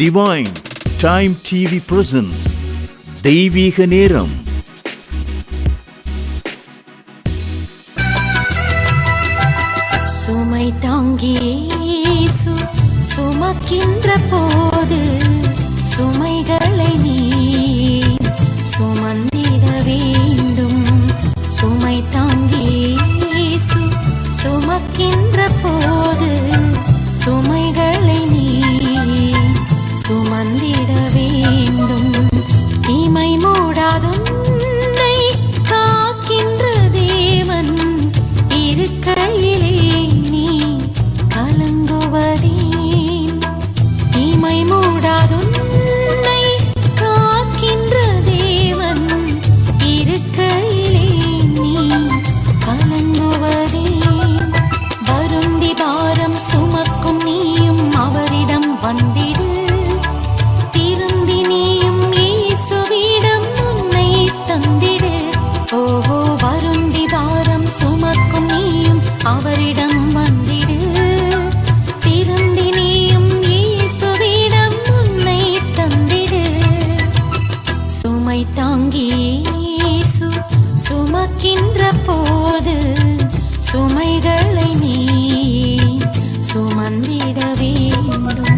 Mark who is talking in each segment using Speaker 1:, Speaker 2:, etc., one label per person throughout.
Speaker 1: Divine time TV presence தெய்வீக நேரம்.
Speaker 2: சுமை தாங்கி இயேசு சுமக்கின்ற போது சுமைகளை நீ சுமந்திட வேண்டும். சுமை தாங்கி இயேசு சுமக்கின்ற போது சுமைகளை நீ சுமந்திட வேண்டும். தீமை மூடாதுன்னை காக்கின்ற தேவன் இருக்கையிலே நீ கலங்குவதேன். தீமை மூடாதுன்னை காக்கின்ற தேவன் இருக்கையிலே நீ கலங்குவதேன். வருந்தி பாரம் சுமக்கும் நீயும் அவரிடம் வந்திடு. திருந்தி நீயும் இயேசுவிடம் உன்னை தந்திடு. ஓஹோ, வருந்தி பாரம் சுமக்கும் நீயும் அவரிடம் வந்திடு. திருந்தி நீயும் இயேசுவிடம் உன்னை தந்திடு. சுமை தாங்கி இயேசு சுமக்கின்ற போது சுமைகளை நீ சுமந்திட வேண்டும்.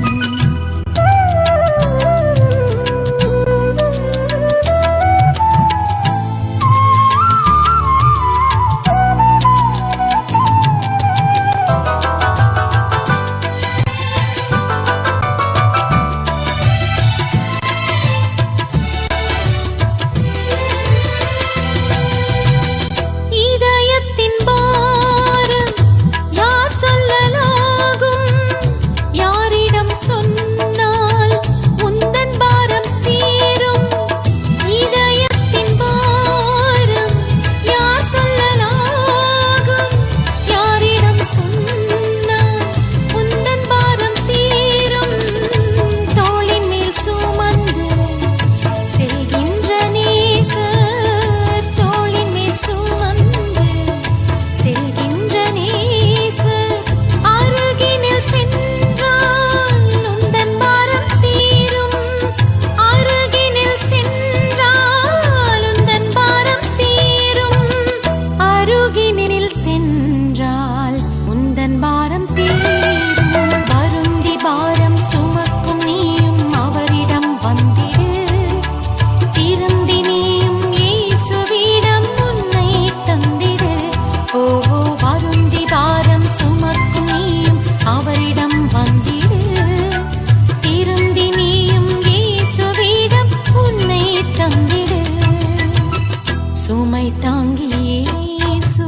Speaker 2: சுமை தாங்கி இயேசு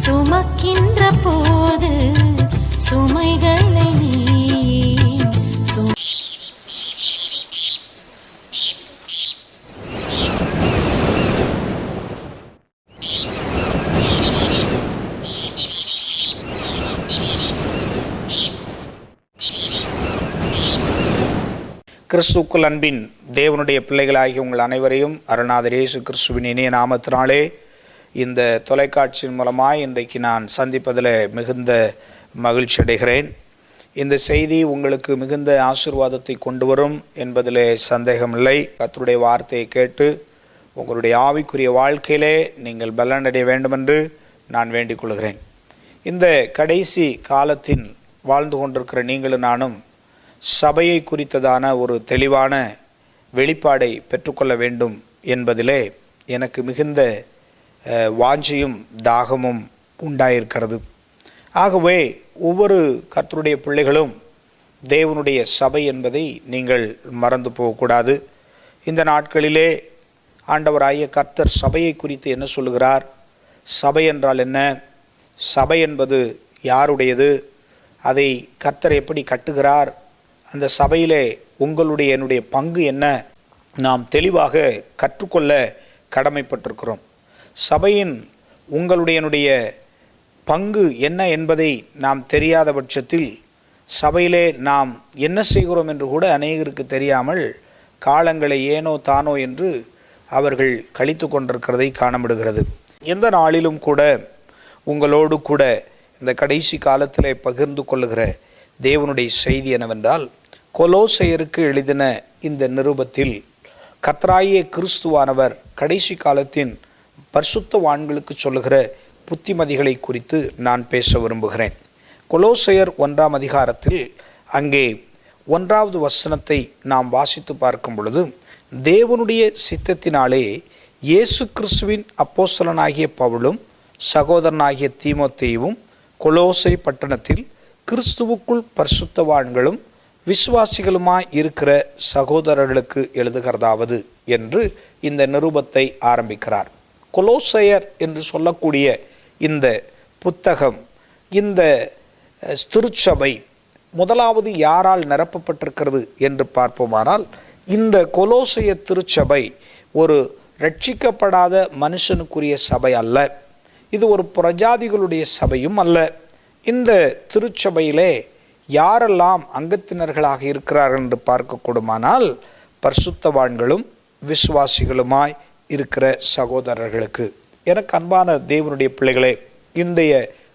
Speaker 2: சுமக்கின்ற போது சுமைகளை நீ
Speaker 3: கிறிஸ்துக்குள் அன்பின் தேவனுடைய பிள்ளைகளாகிய உங்கள் அனைவரையும் அருள்நாதர் இயேசு கிறிஸ்துவின் இனிய நாமத்தினாலே இந்த தொலைக்காட்சியின் மூலமாய் இன்றைக்கு நான் சந்திப்பதில் மிகுந்த மகிழ்ச்சி அடைகிறேன். இந்த செய்தி உங்களுக்கு மிகுந்த ஆசீர்வாதத்தை கொண்டு வரும் என்பதிலே சந்தேகமில்லை. கர்த்தருடைய வார்த்தையை கேட்டு உங்களுடைய ஆவிக்குரிய வாழ்க்கையிலே நீங்கள் பலனடைய வேண்டுமென்று நான் வேண்டிக் கொள்கிறேன். இந்த கடைசி காலத்தின் வாழ்ந்து கொண்டிருக்கிற நீங்களும் நானும் சபையை குறித்ததான ஒரு தெளிவான வெளிப்பாடை பெற்றுக்கொள்ள வேண்டும் என்பதிலே எனக்கு மிகுந்த வாஞ்சியும் தாகமும் உண்டாயிருக்கிறது. ஆகவே ஒவ்வொரு கர்த்தருடைய பிள்ளைகளும் தேவனுடைய சபை என்பதை நீங்கள் மறந்து போகக்கூடாது. இந்த நாட்களிலே ஆண்டவராகிய கர்த்தர் சபையை குறித்து என்ன சொல்லுகிறார், சபை என்றால் என்ன, சபை என்பது யாருடையது, அதை கர்த்தர் எப்படி கட்டுகிறார், அந்த சபையிலே உங்களுடைய என்னுடைய பங்கு என்ன, நாம் தெளிவாக கற்றுக்கொள்ள கடமைப்பட்டிருக்கிறோம். சபையின் உங்களுடைய பங்கு என்ன என்பதை நாம் தெரியாத பட்சத்தில் சபையிலே நாம் என்ன செய்கிறோம் என்று கூட அநேகருக்கு தெரியாமல் காலங்களை ஏனோ தானோ என்று அவர்கள் கழித்து கொண்டிருக்கிறதை காணப்படுகிறது. எந்த நாளிலும் கூட உங்களோடு கூட இந்த கடைசி காலத்திலே பகிர்ந்து கொள்ளுகிற தேவனுடைய செய்தி என்னவென்றால், கொலோசையருக்கு எழுதின இந்த நிருபத்தில் கர்த்தராகிய கிறிஸ்துவானவர் கடைசி காலத்தின் பரிசுத்தவான்களுக்கு சொல்லுகிற புத்திமதிகளை குறித்து நான் பேச விரும்புகிறேன். கொலோசையர் 1ஆம் அதிகாரத்தில் அங்கே 1வது வசனத்தை நாம் வாசித்து பார்க்கும் பொழுது, தேவனுடைய சித்தத்தினாலே இயேசு கிறிஸ்துவின் அப்போஸ்தலனாகிய பவுலும் சகோதரனாகிய தீமோத்தேயுவும் கொலோசை பட்டணத்தில் கிறிஸ்துவுக்குள் பரிசுத்தவான்களும் விசுவாசிகளுமாய் இருக்கிற சகோதரர்களுக்கு எழுதுகிறதாவது என்று இந்த நிருபத்தை ஆரம்பிக்கிறார். கொலோசையர் என்று சொல்லக்கூடிய இந்த புத்தகம், இந்த திருச்சபை முதலாவது யாரால் நிரப்பப்பட்டிருக்கிறது என்று பார்ப்போமானால், இந்த கொலோசைய திருச்சபை ஒரு ரட்சிக்கப்படாத மனுஷனுக்குரிய சபை அல்ல. இது ஒரு பிரஜாதிகளுடைய சபையும் அல்ல. இந்த திருச்சபையிலே யாரெல்லாம் அங்கத்தினர்களாக இருக்கிறார்கள் என்று பார்க்கக்கூடுமானால், பரிசுத்தவான்களும் விசுவாசிகளுமாய் இருக்கிற சகோதரர்களுக்கு. எனக்கு அன்பான தேவனுடைய பிள்ளைகளே, இன்றைய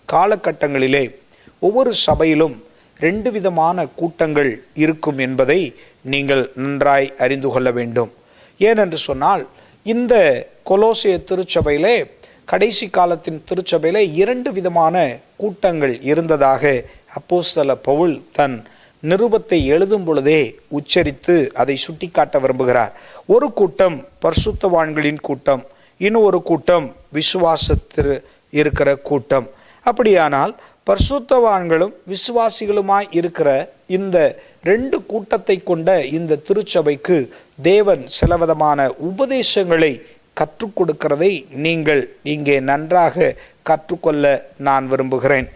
Speaker 3: காலகட்டங்களிலே ஒவ்வொரு சபையிலும் 2 விதமான கூட்டங்கள் இருக்கும் என்பதை நீங்கள் நன்றாய் அறிந்து கொள்ள வேண்டும். ஏனென்று சொன்னால், இந்த கொலோசைய திருச்சபையிலே, கடைசி காலத்தின் திருச்சபையிலே 2 விதமான கூட்டங்கள் இருந்ததாக அப்போஸ்தலர் பவுல் தன் நிருபத்தை எழுதும் பொழுதே உச்சரித்து அதை சுட்டிக்காட்ட விரும்புகிறார். ஒரு கூட்டம் பரிசுத்தவான்களின் கூட்டம், இன்னொரு கூட்டம் விசுவாசத்தில் இருக்கிற கூட்டம். அப்படியானால் பரிசுத்தவான்களும் விசுவாசிகளுமாய் இருக்கிற இந்த 2 கூட்டத்தை கொண்ட இந்த திருச்சபைக்கு தேவன் சிலவிதமான உபதேசங்களை கற்றுக் கொடுக்கிறதை நீங்கள் இங்கே நன்றாக கற்றுக்கொள்ள நான் விரும்புகிறேன்.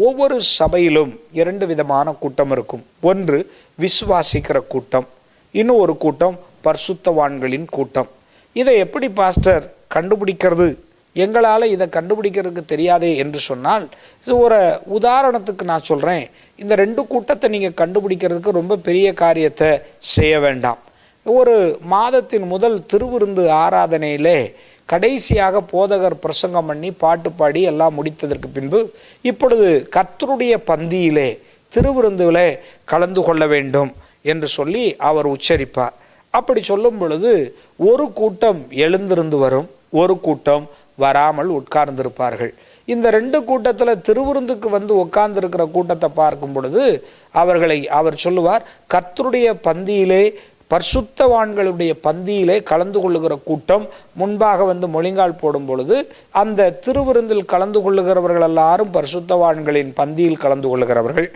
Speaker 3: ஒவ்வொரு சபையிலும் 2 விதமான கூட்டம் இருக்கும். ஒன்று விசுவாசிக்கிற கூட்டம், இன்னும் ஒரு கூட்டம் பரிசுத்தவான்களின் கூட்டம். இதை எப்படி பாஸ்டர் கண்டுபிடிக்கிறது? எங்களால் இதை கண்டுபிடிக்கிறதுக்கு தெரியாதே என்று சொன்னால், இது ஒரு உதாரணத்துக்கு நான் சொல்கிறேன். இந்த 2 கூட்டத்தை நீங்கள் கண்டுபிடிக்கிறதுக்கு ரொம்ப பெரிய காரியத்தை செய்ய வேண்டாம். ஒரு மாதத்தின் முதல் திருவிருந்து ஆராதனையிலே கடைசியாக போதகர் பிரசங்கம் பண்ணி பாட்டு பாடி எல்லாம் முடித்ததற்கு பின்பு, இப்பொழுது கர்த்தருடைய பந்தியிலே திருவிருந்திலே கலந்து கொள்ள வேண்டும் என்று சொல்லி அவர் உச்சரிப்பார். அப்படி சொல்லும் பொழுது ஒரு கூட்டம் எழுந்திருந்து வரும், ஒரு கூட்டம் வராமல் உட்கார்ந்திருப்பார்கள். இந்த 2 கூட்டத்தில் திருவிருந்துக்கு வந்து உட்கார்ந்திருக்கிற கூட்டத்தை பார்க்கும் பொழுது அவர் சொல்லுவார், கர்த்தருடைய பந்தியிலே பரிசுத்தவான்களுடைய பந்தியிலே கலந்து கொள்ளுகிற கூட்டம் முன்பாக வந்து மொழிங்கால் போடும் பொழுது, அந்த திருவிருந்தில் கலந்து கொள்ளுகிறவர்கள் எல்லாரும் பரிசுத்தவான்களின் பந்தியில் கலந்து கொள்ளுகிறவர்கள்,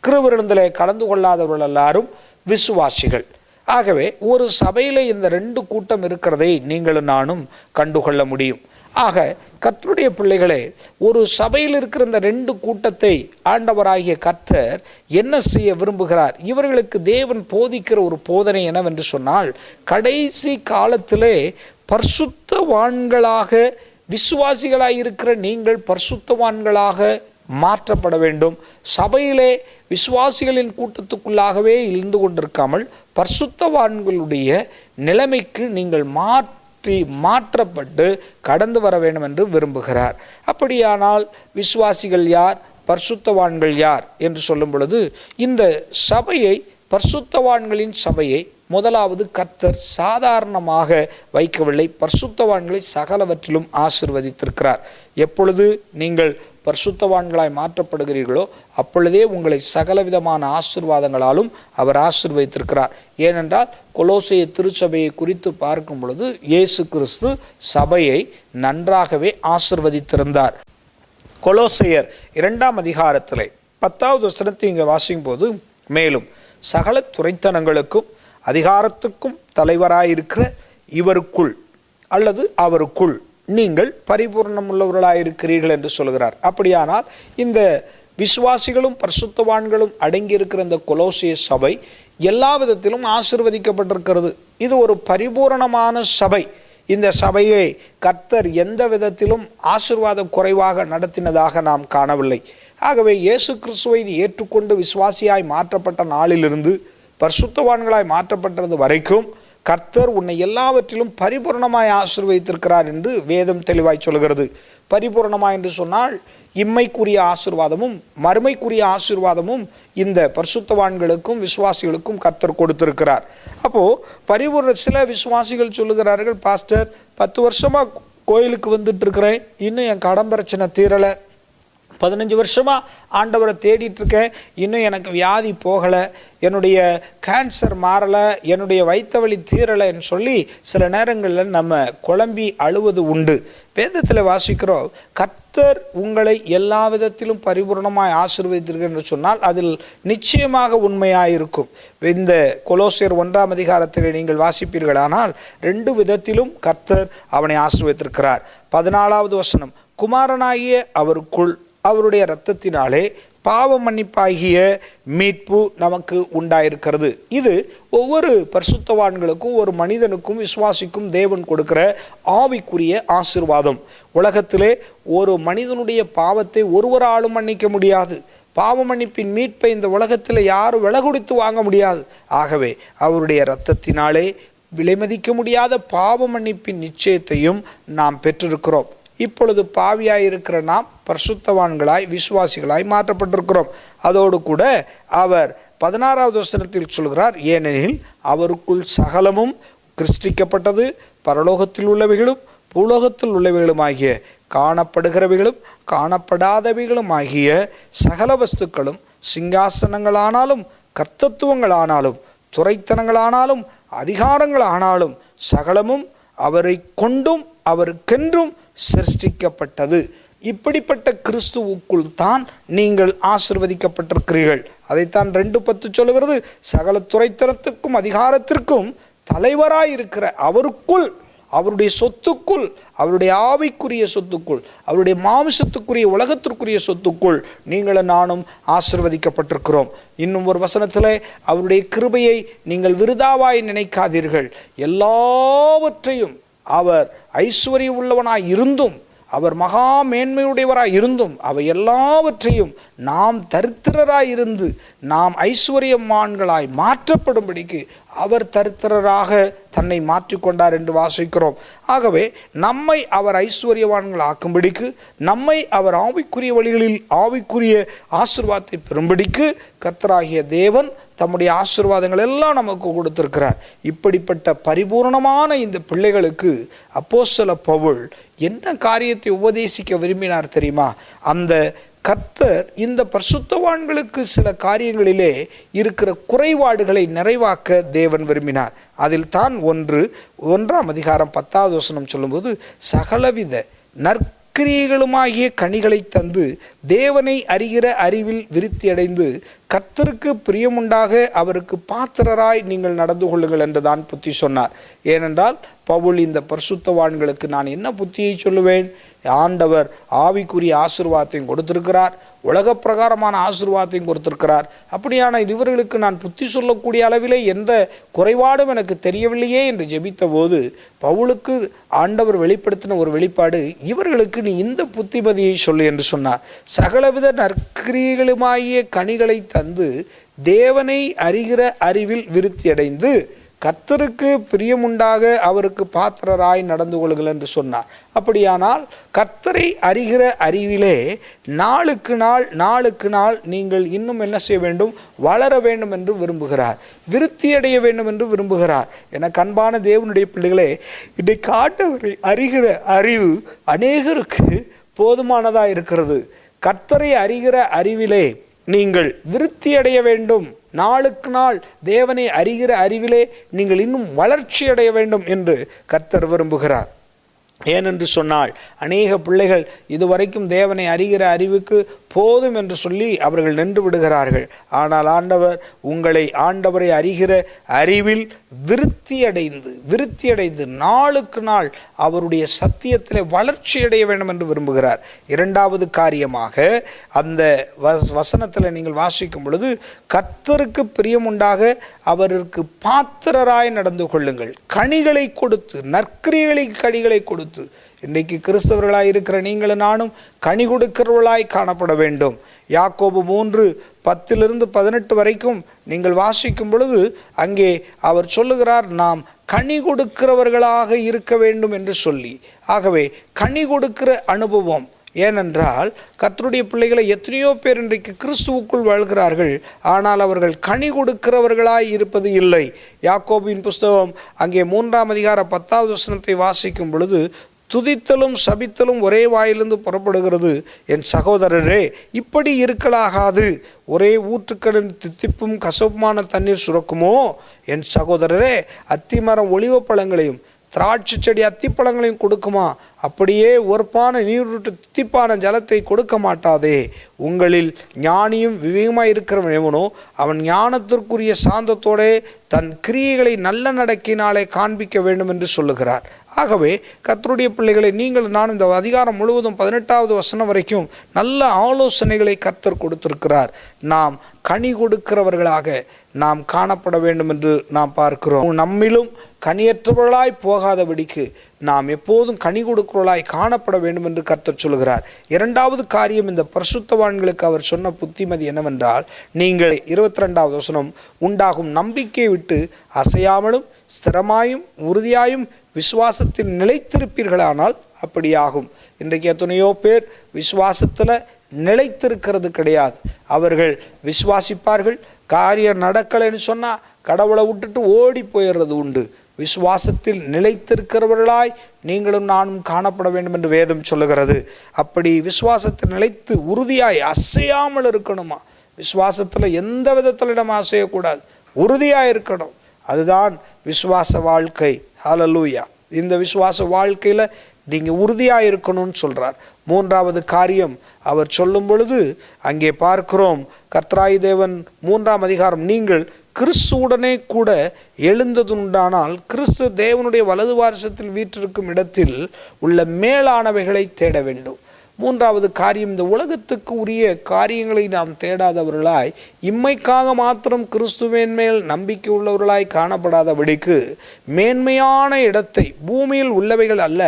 Speaker 3: திருவிருந்திலே கலந்து கொள்ளாதவர்கள் எல்லாரும் விசுவாசிகள். ஆகவே ஒரு சபையிலே இந்த 2 கூட்டம் இருக்கிறதை நீங்களும் நானும் கண்டுகொள்ள முடியும். ஆக கர்த்தருடைய பிள்ளைகளே, ஒரு சபையில் இருக்கிற இந்த 2 கூட்டத்தை ஆண்டவராகிய கர்த்தர் என்ன செய்ய விரும்புகிறார்? இவர்களுக்கு தேவன் போதிக்கிற ஒரு போதனை என்னவென்று சொன்னால், கடைசி காலத்திலே பரிசுத்தவான்களாக விசுவாசிகளாக இருக்கிற நீங்கள் பரிசுத்தவான்களாக மாற்றப்பட வேண்டும். சபையிலே விசுவாசிகளின் கூட்டத்துக்குள்ளாகவே இருந்து கொண்டிருக்காமல் பரிசுத்தவான்களுடைய நிலைமைக்கு நீங்கள் மாற்றப்பட்டு கடந்து வர வேண்டும் என்று விரும்புகிறார். அப்படியானால் விசுவாசிகள் யார், பரிசுத்தவான்கள் யார் என்று சொல்லும் பொழுது, இந்த சபையை, பரிசுத்தவான்களின் சபையை முதலாவது கர்த்தர் சாதாரணமாக வைக்கவில்லை. பரிசுத்தவான்களை சகலவற்றிலும் ஆசீர்வதித்திருக்கிறார். எப்பொழுது நீங்கள் பரிசுத்தவான்களாய் மாற்றப்படுகிறீர்களோ அப்பொழுதே உங்களை சகலவிதமான ஆசீர்வாதங்களாலும் அவர் ஆசீர்வதித்திருக்கிறார். ஏனென்றால் கொலோசைய திருச்சபையை குறித்து பார்க்கும் பொழுது இயேசு கிறிஸ்து சபையை நன்றாகவே ஆசீர்வதித்திருந்தார். கொலோசையர் 2ஆம் அதிகாரத்திலே 10வது வசனத்தை இங்கே வாசிக்கும் போது, மேலும் சகல துரைத்தனங்களுக்கும் அதிகாரத்துக்கும் தலைவராயிருக்கிற இவருக்குள் அல்லது அவருக்குள் நீங்கள் பரிபூர்ணமுள்ளவர்களாயிருக்கிறீர்கள் என்று சொல்கிறார். அப்படியானால் இந்த விசுவாசிகளும் பரிசுத்தவான்களும் அடங்கியிருக்கிற இந்த கொலோசிய சபை எல்லா விதத்திலும் ஆசீர்வதிக்கப்பட்டிருக்கிறது. இது ஒரு பரிபூரணமான சபை. இந்த சபையை கர்த்தர் எந்த விதத்திலும் ஆசீர்வாத குறைவாக நடத்தினதாக நாம் காணவில்லை. ஆகவே இயேசு கிறிஸ்துவை ஏற்றுக்கொண்டு விசுவாசியாய் மாற்றப்பட்ட நாளிலிருந்து பரிசுத்தவான்களாய் மாற்றப்பட்டது வரைக்கும் கர்த்தர் உன்னை எல்லாவற்றிலும் பரிபூர்ணமாய் ஆசீர்வதித்திருக்கிறார் என்று வேதம் தெளிவாய் சொல்கிறது. பரிபூர்ணமாய் என்று சொன்னால் இம்மைக்குரிய ஆசீர்வாதமும் மறுமைக்குரிய ஆசீர்வாதமும் இந்த பரிசுத்தவான்களுக்கும் விசுவாசிகளுக்கும் கர்த்தர் கொடுத்திருக்கிறார். அப்போது பரிபூர்ண சில விசுவாசிகள் சொல்லுகிறார்கள், பாஸ்டர் 10 வருஷமாக கோயிலுக்கு வந்துட்டு இருக்கிறேன், இன்னும் என் கடன் பிரச்சனை தீரலை, 15 வருஷமாக ஆண்டவரை தேடிட்டுருக்கேன், இன்னும் எனக்கு வியாதி போகலை, என்னுடைய கேன்சர் மாறலை, என்னுடைய வயிற்று வலி தீரலைன்னு சொல்லி சில நேரங்களில் நம்ம குழம்பி அழுவது உண்டு. வேதத்தில் வாசிக்கிறோம், கர்த்தர் உங்களை எல்லா விதத்திலும் பரிபூர்ணமாய் ஆசீர்வதித்திருக்கிறார் என்று சொன்னால் அதில் நிச்சயமாக உண்மையாக இருக்கும். இந்த கொலோசியர் 1ஆம் அதிகாரத்தில் நீங்கள் வாசிப்பீர்களானால் 2 விதத்திலும் கர்த்தர் அவனை ஆசீர்வதித்திருக்கிறார். 14வது வசனம், குமாரனாகிய அவருக்குள் அவருடைய இரத்தத்தினாலே பாவ மன்னிப்பாகிய மீட்பு நமக்கு உண்டாயிருக்கிறது. இது ஒவ்வொரு பரிசுத்தவான்களுக்கும் ஒரு மனிதனுக்கும் விசுவாசிக்கும் தேவன் கொடுக்கிற ஆவிக்குரிய ஆசீர்வாதம். உலகத்திலே ஒரு மனிதனுடைய பாவத்தை ஒருவராலும் மன்னிக்க முடியாது. பாவ மன்னிப்பின் மீட்பை இந்த உலகத்தில் யாரும் விலை கொடுத்து வாங்க முடியாது. ஆகவே அவருடைய இரத்தத்தினாலே விலைமதிக்க முடியாத பாவ மன்னிப்பின் நிச்சயத்தையும் நாம் பெற்றிருக்கிறோம். இப்பொழுது பாவியாய் இருக்கிற நாம் பரிசுத்தவான்களாய் விசுவாசிகளாய் மாற்றப்பட்டிருக்கிறோம். அதோடு கூட அவர் 16வது வசனத்தில் சொல்கிறார், ஏனெனில் அவருக்குள் சகலமும் கிறிஸ்டிக்கப்பட்டது, பரலோகத்தில் உள்ளவைகளும் பூலோகத்தில் உள்ளவைகளுமாகிய காணப்படுகிறவைகளும் காணப்படாதவைகளும் ஆகிய சகல வஸ்துக்களும் சிங்காசனங்களானாலும் கர்த்தத்துவங்களானாலும் துரைத்தனங்களானாலும் அதிகாரங்களானாலும் சகலமும் அவரை கொண்டும் அவருக்கென்றும் சிருஷ்டிக்கப்பட்டது. இப்படிப்பட்ட கிறிஸ்துவுக்குள் தான் நீங்கள் ஆசீர்வதிக்கப்பட்டிருக்கிறீர்கள். அதைத்தான் 2:10 சொல்லுகிறது, சகல துரைத்தனத்துக்கும் அதிகாரத்திற்கும் தலைவராயிருக்கிற அவருக்குள், அவருடைய சொத்துக்குள், அவருடைய ஆவிக்குரிய சொத்துக்குள், அவருடைய மாமிசத்துக்குரிய உலகத்திற்குரிய சொத்துக்குள் நீங்களும் நானும் ஆசீர்வதிக்கப்பட்டிருக்கிறோம். இன்னும் ஒரு வசனத்தில், அவருடைய கிருபையை நீங்கள் விருதாவாய் நினைக்காதீர்கள், எல்லாவற்றையும் அவர் ஐஸ்வர்யம் உள்ளவனாய் இருந்தும் அவர் மகா மேன்மையுடையவராய் இருந்தும் அவை எல்லாவற்றையும் நாம் தரித்திரராய் இருந்து நாம் ஐஸ்வர்யமான்களாய் மாற்றப்படும்படிக்கு அவர் தரித்திரராக தன்னை மாற்றிக்கொண்டார் என்று வாசிக்கிறோம். ஆகவே நம்மை அவர் ஐஸ்வர்யவான்கள் ஆக்கும்படிக்கு, நம்மை அவர் ஆவிக்குரிய வழிகளில் ஆவிக்குரிய ஆசீர்வாதத்தை பெறும்படிக்கு கர்த்தராகிய தேவன் தம்முடைய ஆசீர்வாதங்கள் எல்லாம் நமக்கு கொடுத்திருக்கிறார். இப்படிப்பட்ட பரிபூர்ணமான இந்த பிள்ளைகளுக்கு அப்போஸ்தலர் பவுல் என்ன காரியத்தை உபதேசிக்க விரும்பினார் தெரியுமா? அந்த கர்த்தர் இந்த பரிசுத்தவான்களுக்கு சில காரியங்களிலே இருக்கிற குறைபாடுகளை நிறைவாக்க தேவன் விரும்பினார். அதில் தான் 1ஆம் அதிகாரம் 10வது வசனம் சொல்லும்போது, சகலவித நற்கிரியைகளுமாகிய கனிகளை தந்து தேவனை அறிகிற அறிவில் விருத்தியடைந்து கர்த்தருக்கு பிரியமுண்டாக அவருக்கு பாத்திரராய் நீங்கள் நடந்து கொள்ளுங்கள் என்று தான் புத்தி சொன்னார். ஏனென்றால் பவுல் இந்த பரிசுத்தவான்களுக்கு நான் என்ன புத்தியை சொல்லுவேன்? ஆண்டவர் ஆவிக்குரிய ஆசீர்வாதத்தையும் கொடுத்திருக்கிறார், உலக பிரகாரமான ஆசீர்வாதத்தையும் கொடுத்திருக்கிறார். அப்படியான இவர்களுக்கு நான் புத்தி சொல்லக்கூடிய அளவிலே எந்த குறைபாடும் எனக்கு தெரியவில்லையே என்று ஜெபித்த போது பவுலுக்கு ஆண்டவர் வெளிப்படுத்தின ஒரு வெளிப்பாடு, இவர்களுக்கு நீ இந்த புத்திமதியை சொல்லு என்று சொன்னார். சகலவித நற்கிரியைகளுமாகிய கனிகளை தந்து தேவனை அறிகிற அறிவில் விருத்தியடைந்து கர்த்தருக்கு பிரியமுண்டாக அவருக்கு பாத்திரராய் நடந்து கொள்ளுங்கள் என்று சொன்னார். அப்படியானால் கர்த்தரை அறிகிற அறிவிலே நாளுக்கு நாள் நீங்கள் இன்னும் என்ன செய்ய வேண்டும்? வளர வேண்டும் என்று விரும்புகிறார், விருத்தியடைய வேண்டும் என்று விரும்புகிறார். என அன்பான தேவனுடைய பிள்ளைகளே, இன்றைக்கு ஆண்டவரை அறிகிற அறிவு அநேகருக்கு போதுமானதாக இருக்கிறது. கர்த்தரை அறிகிற அறிவிலே நீங்கள் விருத்தியடைய வேண்டும், நாளுக்கு நாள் தேவனை அறிகிற அறிவிலே நீங்கள் இன்னும் வளர்ச்சி அடைய வேண்டும் என்று கர்த்தர் விரும்புகிறார். ஏனென்று சொன்னால் அநேக பிள்ளைகள் இதுவரைக்கும் தேவனை அறிகிற அறிவுக்கு போதும் என்று சொல்லி அவர்கள் நின்று விடுகிறார்கள். ஆனால் ஆண்டவர் உங்களை ஆண்டவரை அறிகிற அறிவில் விருத்தியடைந்து நாளுக்கு நாள் அவருடைய சத்தியத்தில் வளர்ச்சி அடைய வேண்டும் என்று விரும்புகிறார். 2வது காரியமாக அந்த வசனத்தில் நீங்கள் வாசிக்கும் பொழுது, கர்த்தருக்கு பிரியமுண்டாக அவருக்கு பாத்திரராய் நடந்து கொள்ளுங்கள், கனிகளை கொடுத்து, கனிகளை கொடுத்து. இன்றைக்கு கிறிஸ்தவர்களாய் இருக்கிற நீங்களும் நானும் கனி கொடுக்கிறவர்களாய் காணப்பட வேண்டும். யாக்கோபு 3:10-18 வரைக்கும் நீங்கள் வாசிக்கும் பொழுது அங்கே அவர் சொல்லுகிறார், நாம் கனி கொடுக்கிறவர்களாக இருக்க வேண்டும் என்று சொல்லி. ஆகவே கனி கொடுக்கிற அனுபவம். ஏனென்றால் கர்த்தருடைய பிள்ளைகளை எத்தனையோ பேர் இன்றைக்கு கிறிஸ்துவுக்குள் வாழ்கிறார்கள், ஆனால் அவர்கள் கனி கொடுக்கிறவர்களாய் இருப்பது இல்லை. யாக்கோபின் புஸ்தகம் அங்கே 3ஆம் அதிகாரம் 10வது வசனத்தை வாசிக்கும் பொழுது, துதித்தலும் சபித்தலும் ஒரே வாயிலிருந்து புறப்படுகிறது. என் சகோதரரே, இப்படி இருக்கலாகாது. ஒரே ஊற்றுக்கடன் தித்திப்பும் கசப்புமான தண்ணீர் சுரக்குமோ? என் சகோதரரே, அத்திமரம் ஒலிவ பழங்களையும் திராட்சை செடி அத்திப்பழங்களையும் கொடுக்குமா? அப்படியே உரப்பான நீரூற்று தித்திப்பான ஜலத்தை கொடுக்க மாட்டாதே. உங்களில் ஞானியும் விவேகமாய் இருக்கிறவன் எவனோ அவன் ஞானத்திற்குரிய சாந்தத்தோடே தன் கிரியைகளை நல்ல நடக்கினாலே காண்பிக்க வேண்டும் என்று சொல்லுகிறார். ஆகவே கர்த்தருடைய பிள்ளைகளை, நீங்கள் நான் இந்த அதிகாரம் முழுவதும் 18வது வசனம் வரைக்கும் நல்ல ஆலோசனைகளை கர்த்தர் கொடுத்திருக்கிறார். நாம் கனி கொடுக்கிறவர்களாக நாம் காணப்பட வேண்டும் என்று நாம் பார்க்கிறோம். நம்மிலும் கனியற்றவர்களாய் போகாதபடிக்கு நாம் எப்போதும் கனி கொடுக்கிறவர்களாய் காணப்பட வேண்டும் என்று கர்த்தர் சொல்கிறார். 2வது காரியம், இந்த பரிசுத்தவான்களுக்கு அவர் சொன்ன புத்திமதி என்னவென்றால், நீங்கள் 22வது வசனம், உண்டாகும் நம்பிக்கையை விட்டு அசையாமலும் ஸ்திரமாயும் உறுதியாயும் விசுவாசத்தில் நிலைத்திருப்பீர்களானால் அப்படியாகும். இன்றைக்கு எத்தனையோ பேர் விசுவாசத்தில் நிலைத்திருக்கிறது கிடையாது. அவர்கள் விசுவாசிப்பார்கள், காரியம் நடக்கலைன்னு சொன்னால் கடவுளை விட்டுட்டு ஓடி போயிடுறது உண்டு. விசுவாசத்தில் நிலைத்திருக்கிறவர்களாய் நீங்களும் நானும் காணப்பட வேண்டும் என்று வேதம் சொல்லுகிறது. அப்படி விசுவாசத்தில் நிலைத்து உறுதியாய் அசையாமல் இருக்கணுமா? விசுவாசத்தில் எந்த விதத்தில் இடம் அசையக்கூடாது, உறுதியாக இருக்கணும். அதுதான் விசுவாச வாழ்க்கை. ஹல்லேலூயா. இந்த விசுவாச வாழ்க்கையில் நீங்கள் உறுதியாக இருக்கணும்னு சொல்கிறார். 3வது காரியம் அவர் சொல்லும் பொழுது அங்கே பார்க்கிறோம், கர்த்தராகிய தேவன் 3ஆம் அதிகாரம், நீங்கள் கிறிஸ்துவுடனே கூட எழுந்ததுண்டானால் கிறிஸ்து தேவனுடைய வலது வாரிசத்தில் வீற்றிருக்கும் இடத்தில் உள்ள மேலானவைகளை தேட வேண்டும். 3வது காரியம், இந்த உலகத்துக்கு உரிய காரியங்களை நாம் தேடாதவர்களாய், இம்மைக்காக மாத்திரம் கிறிஸ்துவின் மேல் நம்பிக்கை உள்ளவர்களாய் காணப்படாதபடிக்கு மேன்மையான இடத்தை, பூமியில் உள்ளவைகள் அல்ல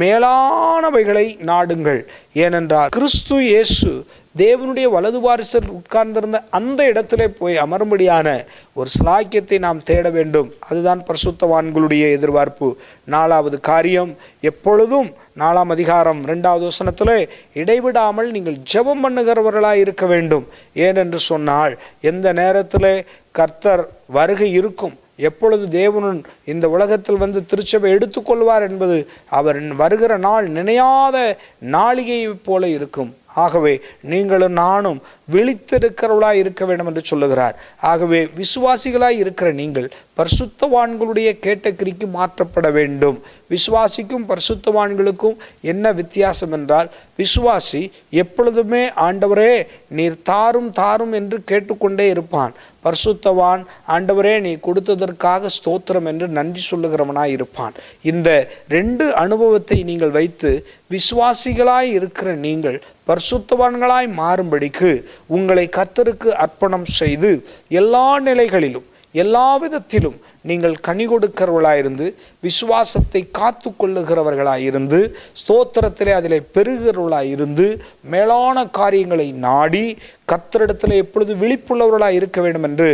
Speaker 3: மேலானவைகளை நாடுங்கள். ஏனென்றால் கிறிஸ்து இயேசு தேவனுடைய வலது வாரிசர் உட்கார்ந்திருந்த அந்த இடத்திலே போய் அமரும்படியான ஒரு ஸ்லாக்கியத்தை நாம் தேட வேண்டும். அதுதான் பரிசுத்தவான்களுடைய எதிர்பார்ப்பு. 4வது காரியம், எப்பொழுதும் 4ஆம் அதிகாரம் 2வது வசனத்திலே, இடைவிடாமல் நீங்கள் ஜெபம் பண்ணுகிறவர்களாய் இருக்க வேண்டும். ஏனென்று சொன்னால், எந்த நேரத்தில் கர்த்தர் வருகை இருக்கும், எப்பொழுது தேவனும் இந்த உலகத்தில் வந்து திருச்சபை எடுத்துக்கொள்வார் என்பது அவர் வருகிற நாள் நினையாத நாளிகையை போல இருக்கும். ஆகவே நீங்களும் நானும் விழித்திருக்கிறவர்களாய் இருக்க வேண்டும் என்று சொல்லுகிறார். ஆகவே விசுவாசிகளாய் இருக்கிற நீங்கள் பரிசுத்தவான்களுடைய கேட்டகரிக்கு மாற்றப்பட வேண்டும். விசுவாசிக்கும் பரிசுத்தவான்களுக்கும் என்ன வித்தியாசம் என்றால், விசுவாசி எப்பொழுதுமே ஆண்டவரே நீர் தாரும் தாரும் என்று கேட்டுக்கொண்டே இருப்பான். பரிசுத்தவான் ஆண்டவரே நீ கொடுத்ததற்காக ஸ்தோத்திரம் என்று நன்றி சொல்லுகிறவனாய் இருப்பான். இந்த 2 அனுபவத்தை நீங்கள் வைத்து விசுவாசிகளாய் இருக்கிற நீங்கள் பரிசுத்தவான்களாய் மாறும்படிக்கு உங்களை கர்த்தருக்கு அர்ப்பணம் செய்து எல்லா நிலைகளிலும் எல்லா விதத்திலும் நீங்கள் கனி கொடுக்கிறவர்களாயிருந்து, விசுவாசத்தை காத்து கொள்ளுகிறவர்களாயிருந்து, ஸ்தோத்திரத்திலே அதிலே பெருகிறவர்களாயிருந்து, மேலான காரியங்களை நாடி கர்த்தரிடத்தில் எப்பொழுது விழிப்புள்ளவர்களாக இருக்க வேண்டும் என்று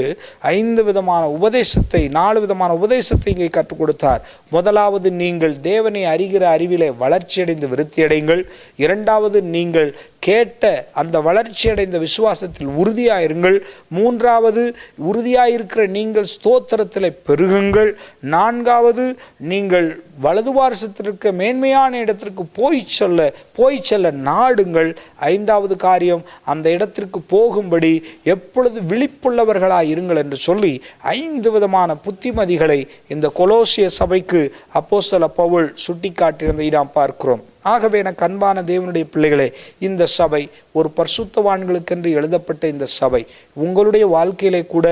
Speaker 3: 5 விதமான உபதேசத்தை 4 விதமான உபதேசத்தை இங்கே கற்றுக் கொடுத்தார். முதலாவது, நீங்கள் தேவனை அறிகிற அறிவிலே வளர்ச்சியடைந்து விருத்தியடைங்கள். 2வது, நீங்கள் கேட்ட அந்த வளர்ச்சியடைந்த விசுவாசத்தில் உறுதியாயிருங்கள். 3வது, உறுதியாயிருக்கிற நீங்கள் ஸ்தோத்திரத்தில் பெருகுங்கள். 4வது, நீங்கள் வலது வாரிசத்திற்கு மேன்மையான இடத்திற்கு போய் செல்ல நாடுங்கள். 5வது காரியம், அந்த இடத்திற்கு போகும்படி எப்பொழுது விழிப்புள்ளவர்களாய் இருங்கள் என்று சொல்லி 5 விதமான புத்திமதிகளை இந்த கொலோசிய சபைக்கு அப்போஸ்தலர் பவுல் சுட்டிக்காட்டியிருந்ததை நாம் பார்க்கிறோம். ஆகவே எனக்கு அன்பான தேவனுடைய பிள்ளைகளே, இந்த சபை ஒரு பரிசுத்தவான்களுக்கென்று எழுதப்பட்ட இந்த சபை, உங்களுடைய வாழ்க்கையிலே கூட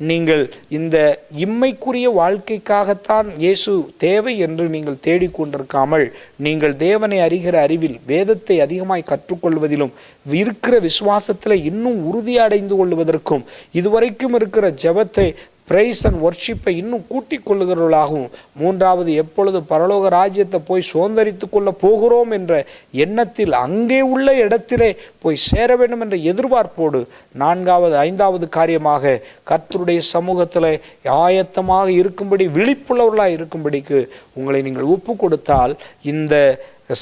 Speaker 3: நீங்கள் இந்த இம்மைக்குரிய வாழ்க்கைக்காகத்தான் இயேசு தேவை என்று நீங்கள் தேடிக்கொண்டிருக்காமல், நீங்கள் தேவனை அறிகிற அறிவில் வேதத்தை அதிகமாய் கற்றுக்கொள்வதிலும் இருக்கிற விசுவாசத்தில் இன்னும் உறுதியடைந்து கொள்வதற்கும் இதுவரைக்கும் இருக்கிற ஜெபத்தை பிரைஸ் அண்ட் ஒர்ஷிப்பை இன்னும் கூட்டிக் கொள்ளுகிறவர்களாகவும், மூன்றாவது எப்பொழுது பரலோக ராஜ்யத்தை போய் சுதந்தரித்து கொள்ள போகிறோம் என்ற எண்ணத்தில் அங்கே உள்ள இடத்திலே போய் சேர வேண்டும் என்ற எதிர்பார்ப்போடு, நான்காவது ஐந்தாவது காரியமாக கர்த்தருடைய சமூகத்தில் ஆயத்தமாக இருக்கும்படி, விழிப்புள்ளவர்களாக இருக்கும்படிக்கு உங்களை நீங்கள் ஒப்பு கொடுத்தால், இந்த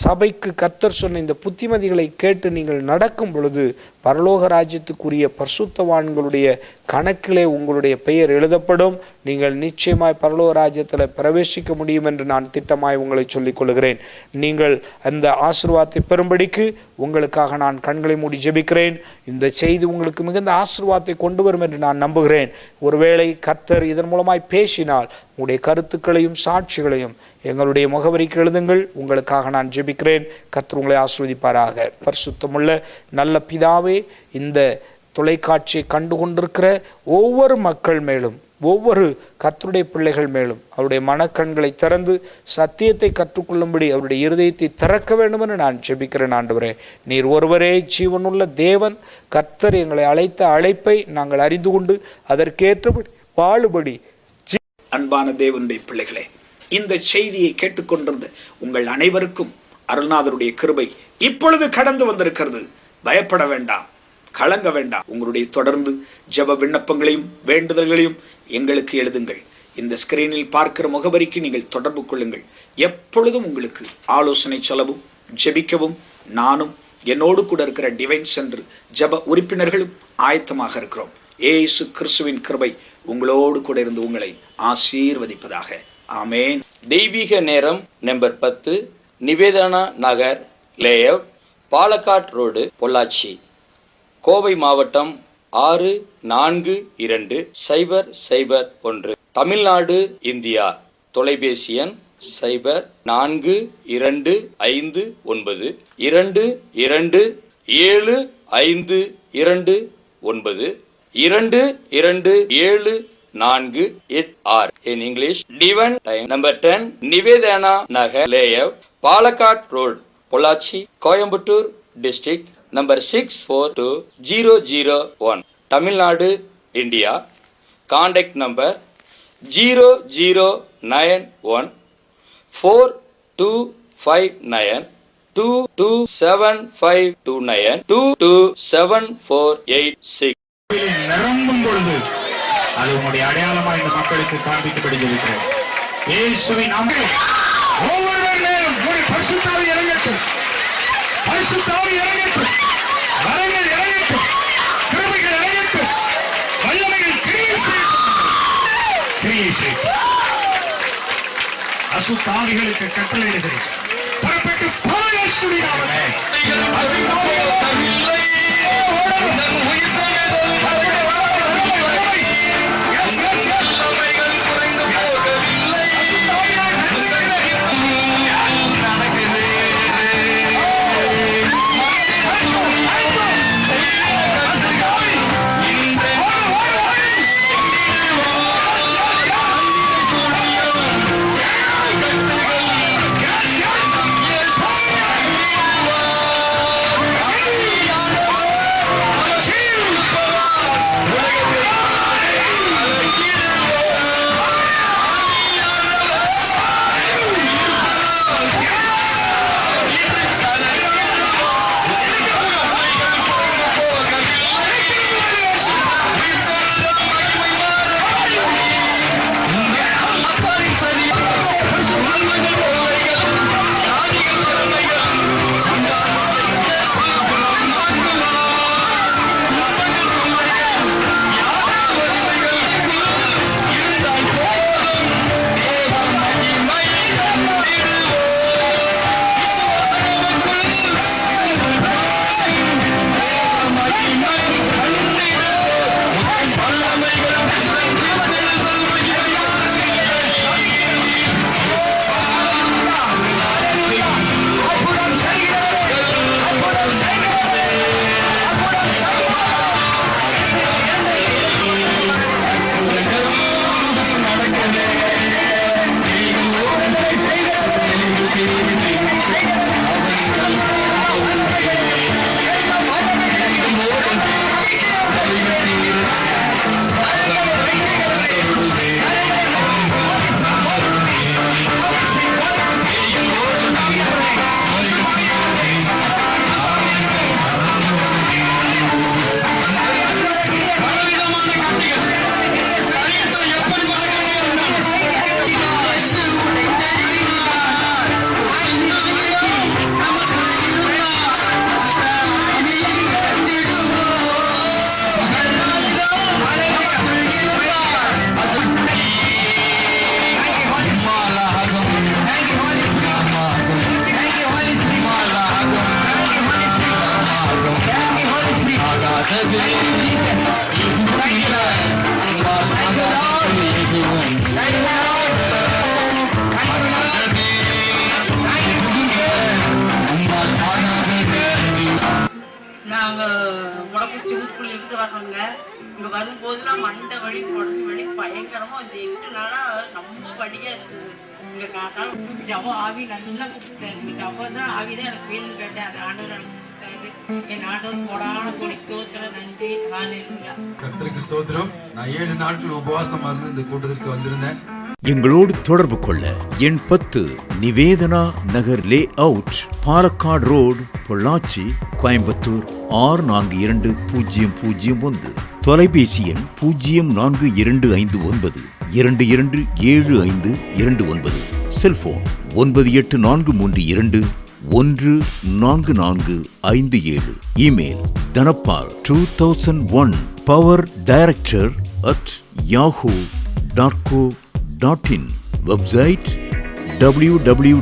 Speaker 3: சபைக்கு கர்த்தர் சொன்ன இந்த புத்திமதிகளை கேட்டு நீங்கள் நடக்கும் பொழுது பரலோக ராஜ்யத்துக்குரிய பரிசுத்தவான்களுடைய கணக்கிலே உங்களுடைய பெயர் எழுதப்படும். நீங்கள் நிச்சயமாய் பரலோக ராஜ்யத்தில் பிரவேசிக்க முடியும் என்று நான் திட்டமாய் உங்களை சொல்லிக் கொள்கிறேன். நீங்கள் அந்த ஆசீர்வாதத்தை பெறும்படிக்கு உங்களுக்காக நான் கண்களை மூடி ஜெபிக்கிறேன். இந்த செய்தி உங்களுக்கு மிகுந்த ஆசீர்வாதத்தை கொண்டு வரும் என்று நான் நம்புகிறேன். ஒருவேளை கர்த்தர் இதன் மூலமாய் பேசினால் உங்களுடைய கருத்துக்களையும் சாட்சிகளையும் எங்களுடைய முகவரிக்கு எழுதுங்கள். உங்களுக்காக நான் ஜெபிக்கிறேன். கர்த்தர் உங்களை ஆசீர்வதிப்பாராக. பரிசுத்தமுள்ள நல்ல பிதாவே, இந்த தொலைக்காட்சியை கண்டு கொண்டிருக்கிற ஒவ்வொரு மக்கள் மேலும், ஒவ்வொரு கர்த்தருடைய பிள்ளைகள் மேலும் அவருடைய மனக்கண்களை திறந்து சத்தியத்தை கற்றுக்கொள்ளும்படி அவருடைய இருதயத்தை திறக்க வேண்டும் என்று நான் ஜெபிக்கிறேன். ஆண்டவரே, நீர் ஒருவரே ஜீவனுள்ள தேவன். கர்த்தர் எங்களை அழைத்த அழைப்பை நாங்கள் அறிந்து கொண்டு அதற்கேற்றபடி வாழுபடி. அன்பான தேவனுடைய பிள்ளைகளே, இந்த செய்தியை கேட்டுக்கொண்டிருந்த உங்கள் அனைவருக்கும் அருள்நாதருடைய கிருபை இப்பொழுது கடந்து வந்திருக்கிறது. பயப்பட வேண்டாம், கலங்க வேண்டாம். உங்களுடைய தொடர்ந்து ஜெப விண்ணப்பங்களையும் வேண்டுதல்களையும் எங்களுக்கு எழுதுங்கள். இந்த ஸ்கிரீனில் பார்க்கிற முகவரிக்கு நீங்கள் தொடர்பு கொள்ளுங்கள். எப்பொழுதும் உங்களுக்கு ஆலோசனை சொல்லவும் ஜெபிக்கவும் நானும் என்னோடு கூட இருக்கிற டிவைன் சென்டர் ஜெப உறுப்பினர்களும் ஆயத்தமாக இருக்கிறோம். இயேசு கிறிஸ்துவின் கிருபை உங்களோடு கூட இருந்து உங்களை ஆசீர்வதிப்பதாக. ஆமென்.
Speaker 4: தெய்வீக நேரம் நம்பர் 10, நிவேதனா நகர் லேஅவுட், பாலக்காட் ரோடு, பொள்ளாச்சி, கோவை மாவட்டம் 642001, தமிழ்நாடு, இந்தியா. தொலைபேசி எண் 0442275229 2274. In English, Divine Time number 10, Nivedana Nagar Layout, Palakkad Road, Pollachi, Coimbatore District, number 642001, Tamil Nadu, India. Contact number 0091 4259 227529 227486.
Speaker 5: நிரம்பும் பொழுது அது உங்களுடைய அடையாளமா இந்த மக்களுக்கு காண்பிக்கப்படி இருக்கிறது. இயேசுவின் நாமத்தில் ஒவ்வொருவர் மேலும் பரிசுத்த ஆவி இறங்கட்டும், பரிசுத்த ஆவி இறங்கட்டும், வரங்கள் இறங்கட்டும், கிருபைகள் இறங்கட்டும், வல்லமைகள் கிரியை செய்யட்டும். அசுத்த ஆவிகளுக்கு கட்டளையிடுகிறேன், புறப்பட்டு போ இயேசுவின் நாமத்தில்.
Speaker 6: வரும்போதுலாம் மண்டை வலி உடம்பு வலி பயங்கரமா இந்த 8 நாளா ரொம்ப வலியா இருந்தது. இங்க காத்தாலும் ஜப ஆவி நல்லா கூப்பிட்டாரு. ஜபதான் ஆவிதான் எனக்கு வேணும்னு கேட்டேன். அது ஆண்டவர் எனக்கு கொடுத்தாரு. என் ஆண்டவர் கொடான கோடி ஸ்தோத்திரம், நன்றி. ஹல்லேலூயா.
Speaker 7: கர்த்தருக்கு ஸ்தோத்திரம். நான் 7 நாட்கள் உபவாசமா இருந்து இந்த கூட்டத்திற்கு வந்திருந்தேன்.
Speaker 1: எங்களோடு தொடர்பு கொள்ள எண் 10 Nivedana Nagar layout, Palakkad road, Pollachi, Coimbatore 642001. தொலைபேசி எண் 042592275229. Cellphone 9843214457. Email dhanapal2001 power director@yahoo.co.in. Website www.krci.org.